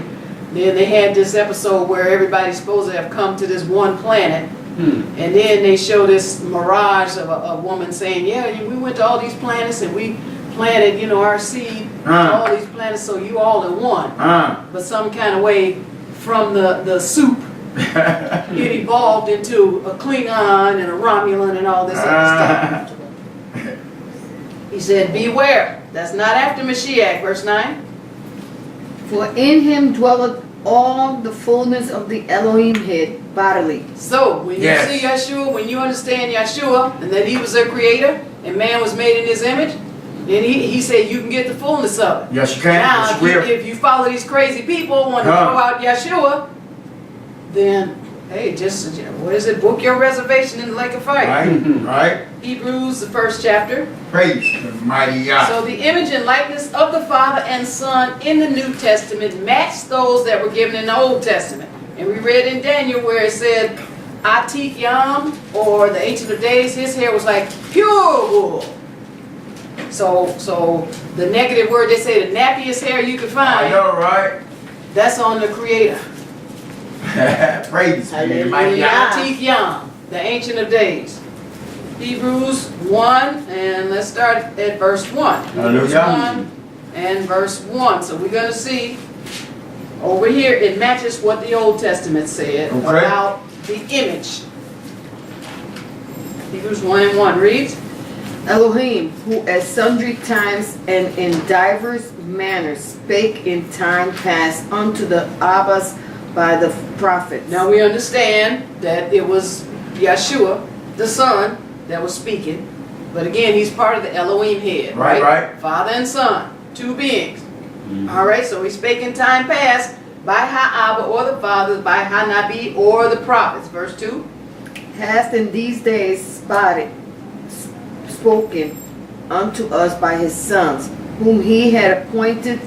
then they had this episode where everybody's supposed to have come to this one planet. And then they show this mirage of a woman saying, yeah, we went to all these planets and we planted, our seed to all these planets, so you all in one. But some kind of way from the soup, it evolved into a Klingon and a Romulan and all this other stuff. He said, beware. That's not after Mashiach, verse 9. For in him dwelleth all the fullness of the Elohim head bodily. So, when you see Yahshua, when you understand Yahshua, and that he was their creator, and man was made in his image, then he said you can get the fullness of it. Yes, you can. Now, Yes, you will. if you follow these crazy people, want to throw out Yahshua, then, hey, just, what is it? Book your reservation in the lake of fire. Right, right. Hebrews, the 1st chapter. Praise the mighty Yah. So the image and likeness of the Father and Son in the New Testament match those that were given in the Old Testament. And we read in Daniel where it said, Atik Yowm, or the Ancient of Days, his hair was like pure wool. So the negative word, they say the nappiest hair you could I find, know, right? that's on the Creator. Praise the mighty Yah. Atik Yowm, the Ancient of Days. Hebrews 1, and let's start at verse 1. Hebrews Hallelujah. 1 and verse 1. So we're going to see over here, it matches what the Old Testament said about the image. Hebrews 1 and 1 reads, Elohim, who at sundry times and in divers manners spake in time past unto the Abbas by the prophets. now we understand that it was Yahshua, the Son, that was speaking. But again, he's part of the Elohim head, Right, right. Father and Son, two beings. All right, so he spake in time past by Ha'abba or the fathers, by Hanabi or the prophets. Verse 2. Hath in these days spoken unto us by his sons, whom he had appointed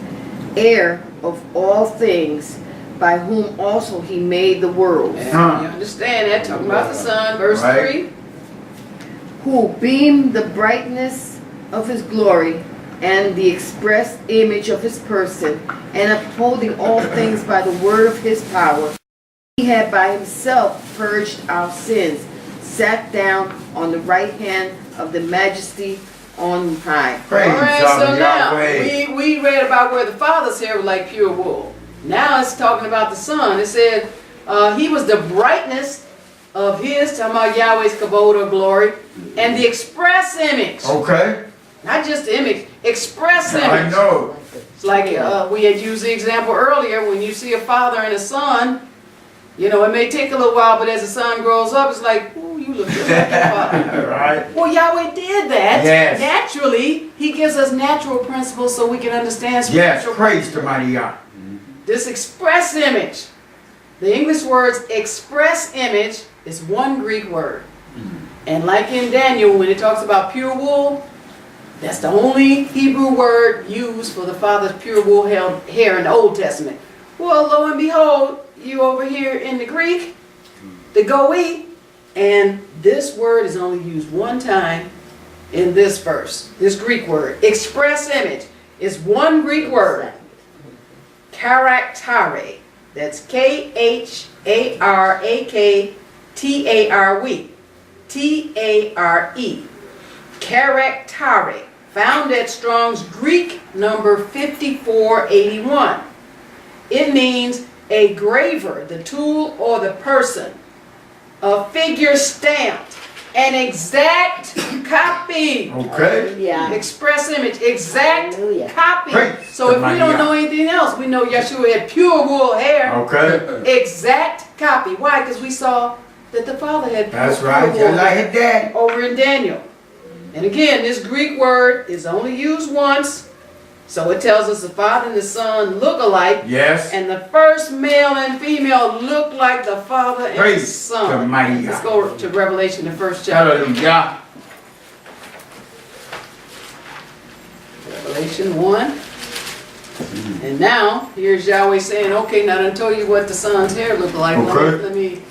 heir of all things, by whom also he made the world. And you understand that, talking about the Son. Verse 3. Who being the brightness of his glory, and the express image of his person, and upholding all things by the word of his power, he had by himself purged our sins, sat down on the right hand of the majesty on high. Praise All right, so now Yahweh. we read about where the Father's hair was like pure wool. Now it's talking about the Son. It said he was the brightness of his, talking about Yahweh's kavod or glory, and the express image. Okay. Not just the image, express image. I know. It's like we had used the example earlier, when you see a father and a son, it may take a little while, but as the son grows up, it's like, ooh, you look just like your father. Right. Well, Yahweh did that. Yes. Naturally, he gives us natural principles so we can understand Yes, spiritual praise the mighty Yah. This express image, the English words express image is one Greek word. And like in Daniel, when it talks about pure wool, that's the only Hebrew word used for the Father's pure wool hair in the Old Testament. Well, lo and behold, you over here in the Greek, the goe, and this word is only used one time in this verse. This Greek word, express image, is one Greek word. Karaktare. That's K-H-A-R-A-K-T-A-R-E. T-A-R-E. Karaktare. Found at Strong's Greek number 5481. It means a graver, the tool or the person. A figure stamped. An exact copy. Okay. Yeah. Express image, exact Hallelujah. copy. Praise So if the we don't mighty know anything else, else, we know Yahshua had pure wool hair. Okay. Exact copy. Why? Because we saw that the Father had That's pure right. wool Just like hair his daddy. over in Daniel. And again, this Greek word is only used once. So it tells us the Father and the Son look alike. Yes. And the first male and female look like the Father and the Praise the Son. mighty Let's God. go to Revelation, the first chapter. Hallelujah. Revelation 1. And now, here's Yahweh saying, okay, now I done told you what the Son's hair looked like. Okay. Let me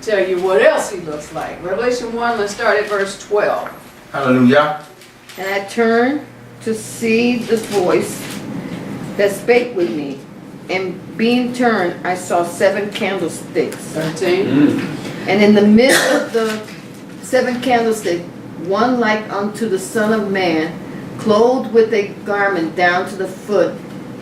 tell you what else he looks like. Revelation 1, let's start at verse 12. Hallelujah. And I turned to see the voice that spake with me. And being turned, I saw 7 candlesticks. 13. And in the midst of the 7 candlesticks, one like unto the Son of Man, clothed with a garment down to the foot,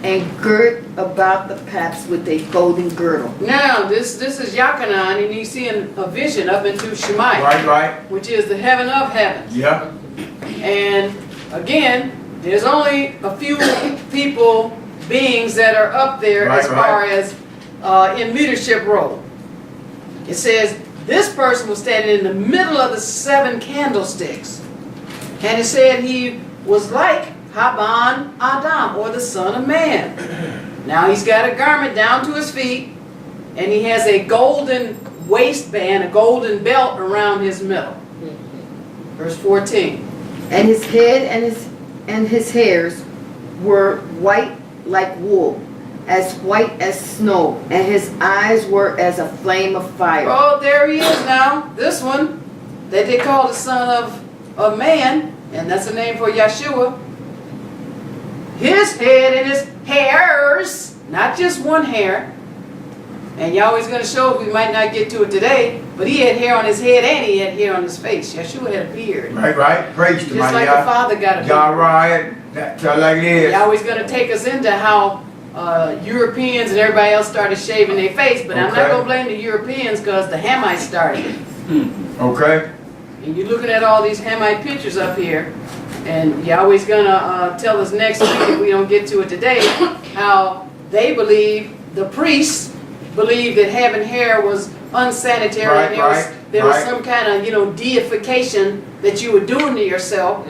and girt about the paps with a golden girdle. Now, this is Yachanan, and he's seeing a vision up into Shemai, Right. which is the heaven of heavens. Yep. And again, there's only a few people, beings that are up there as far as in leadership role. It says this person was standing in the middle of the 7 candlesticks. And it said he was like Haban Adam, or the Son of Man. Now he's got a garment down to his feet, and he has a golden waistband, a golden belt around his middle. Verse 14. And his head and his hairs were white like wool, as white as snow, and his eyes were as a flame of fire. Oh, there he is now. This one that they call the Son of Man, and that's the name for Yahshua. His head and his hairs, not just one hair. And Yahweh's going to show us, we might not get to it today, but he had hair on his head and he had hair on his face. Yahshua had a beard. Right. Praise the Just mighty like the God. Father got a beard. Y'all right. That's like it is. Yahweh's going to take us into how Europeans and everybody else started shaving their face, but I'm not Okay. going to blame the Europeans because the Hamites started it. Okay. And you're looking at all these Hamite pictures up here, and Yahweh's gonna tell us next week, if we don't get to it today, how they believe, the priests believe that having hair was unsanitary, and there was some kind of, deification that you were doing to yourself.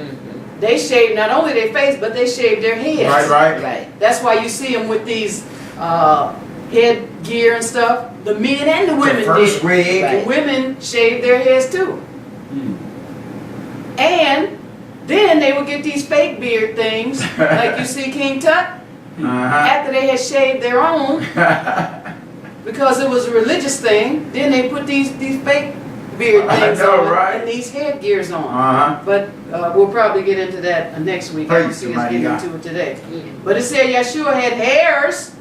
They shaved not only their face, but they shaved their heads. Right. That's why you see them with these headgear and stuff. The men and the women first did. wig. The women shaved their heads too. And then they would get these fake beard things, like you see King Tut, after they had shaved their own, because it was a religious thing. Then they put these fake beard things on and these headgears on. But we'll probably get into that next week. I don't see us getting into it today. But it said Yahshua had hairs,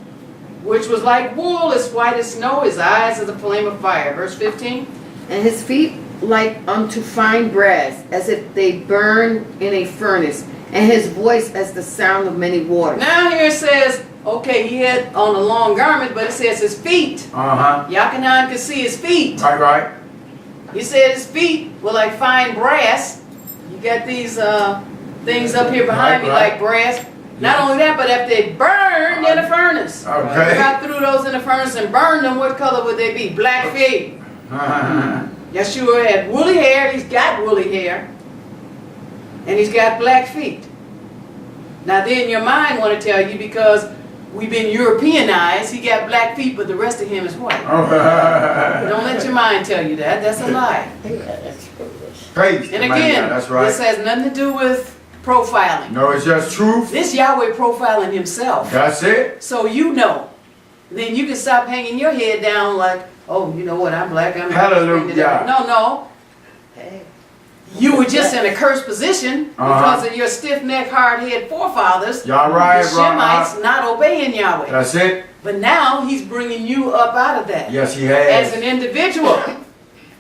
which was like wool, as white as snow. His eyes as a flame of fire. Verse 15. And his feet like unto fine brass, as if they burn in a furnace, and his voice as the sound of many waters. Now here it says, okay, he had on a long garment, but it says his feet. Yachanan could see his feet. Right. He said his feet were like fine brass. You got these things up here behind me like brass. Not only that, but if they burned in a furnace. If I threw those in the furnace and burned them, what color would they be? Black feet. Yahshua had woolly hair. He's got woolly hair. And he's got black feet. Now then your mind want to tell you, because we've been Europeanized, he got black feet, but the rest of him is white. Don't let your mind tell you that. That's a lie. Praise And the mighty again, God. That's right. this has nothing to do with profiling. No, it's just truth. This Yahweh profiling himself. That's it. So you know. Then you can stop hanging your head down like, oh, you know what, I'm black, I'm Hallelujah. No. You were just in a cursed position because of your stiff-necked, hard-headed forefathers. Y'all right, the Shemites not obeying Yahweh. That's it. But now he's bringing you up out of that. Yes, he has. As an individual.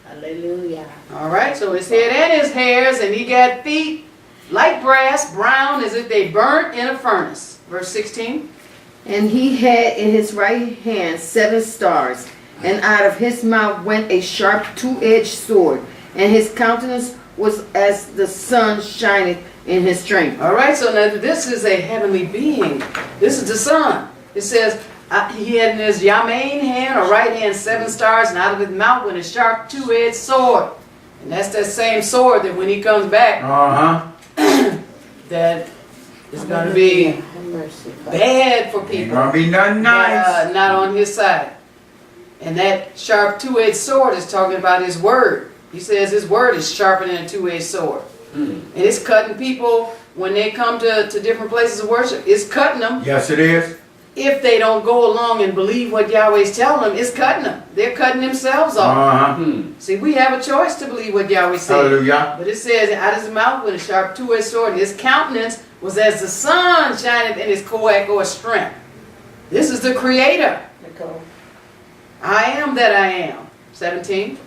Hallelujah. All right, so his head and his hairs, and he got feet like brass, brown as if they burnt in a furnace. Verse 16. And he had in his right hand 7 stars, and out of his mouth went a sharp 2-edged sword, and his countenance was as the sun shineth in his strength. All right, so now this is a heavenly being. This is the Son. It says, he had in his Yamain hand or right hand 7 stars, and out of his mouth went a sharp 2-edged sword. And that's that same sword that when he comes back, that is going to be Have mercy, God. bad for Ain't people. gonna be nothing nice. Not on his side. And that sharp 2-edged sword is talking about his word. He says his word is sharper than a 2-edged sword. And it's cutting people when they come to different places of worship. It's cutting them. Yes, it is. If they don't go along and believe what Yahweh's telling them, it's cutting them. They're cutting themselves off. See, we have a choice to believe what Yahweh said. Hallelujah. But it says, out of his mouth went a sharp 2-edged sword, and his countenance was as the sun shineth in his coax or strength. This is the Creator. Nicole. I am that I am. 17.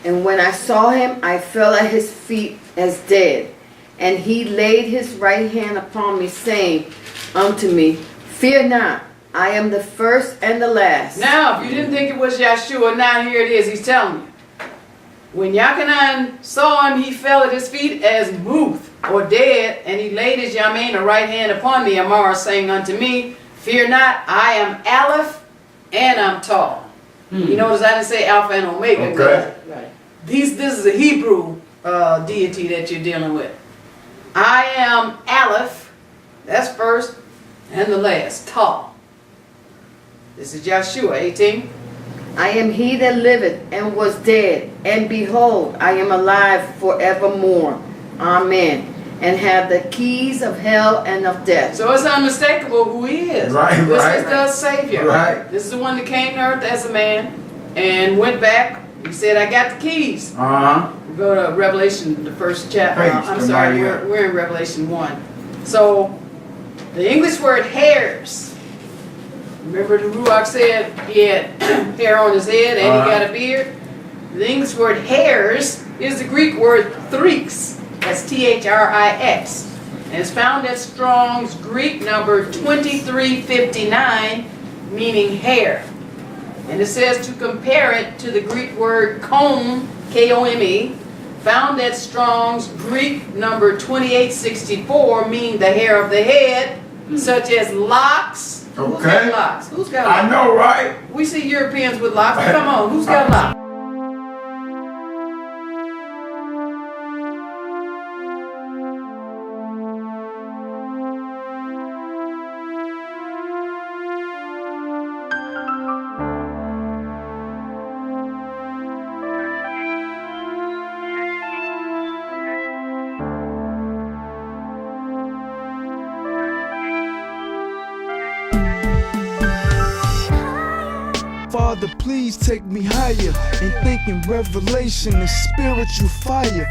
And when I saw him, I fell at his feet as dead. And he laid his right hand upon me, saying unto me, Fear not, I am the first and the last. Now, if you didn't think it was Yahshua, now here it is. He's telling you. When Yachanan saw him, he fell at his feet as Muth, or dead, and he laid his Yamain or right hand upon me, Amar, saying unto me, Fear not, I am Aleph, and I'm tall. You notice I didn't say Alpha and Omega. Okay. Right. This is a Hebrew deity that you're dealing with. I am Aleph, that's first, and the last, tall. This is Yahshua, 18. I am he that liveth and was dead, and behold, I am alive forevermore. Amen. And have the keys of hell and of death. So it's unmistakable who he is. Right, This right. is the Savior. Right. This is the one that came to earth as a man and went back. He said, I got the keys. We go to Revelation, the first chapter. Praise I'm the sorry, mighty God. we're in Revelation 1. So the English word hairs. Remember the Ruach said he had hair on his head and he got a beard? The English word hairs is the Greek word thrix. That's T-H-R-I-X. And it's found at Strong's Greek number 2359, meaning hair. And it says to compare it to the Greek word comb, K-O-M-E, found at Strong's Greek number 2864, meaning the hair of the head, such as locks. Who's got Okay. locks? Who's got I locks? know, right? We see Europeans with locks. Come on, who's got locks? Father, please take me higher in thinking revelation and spiritual fire.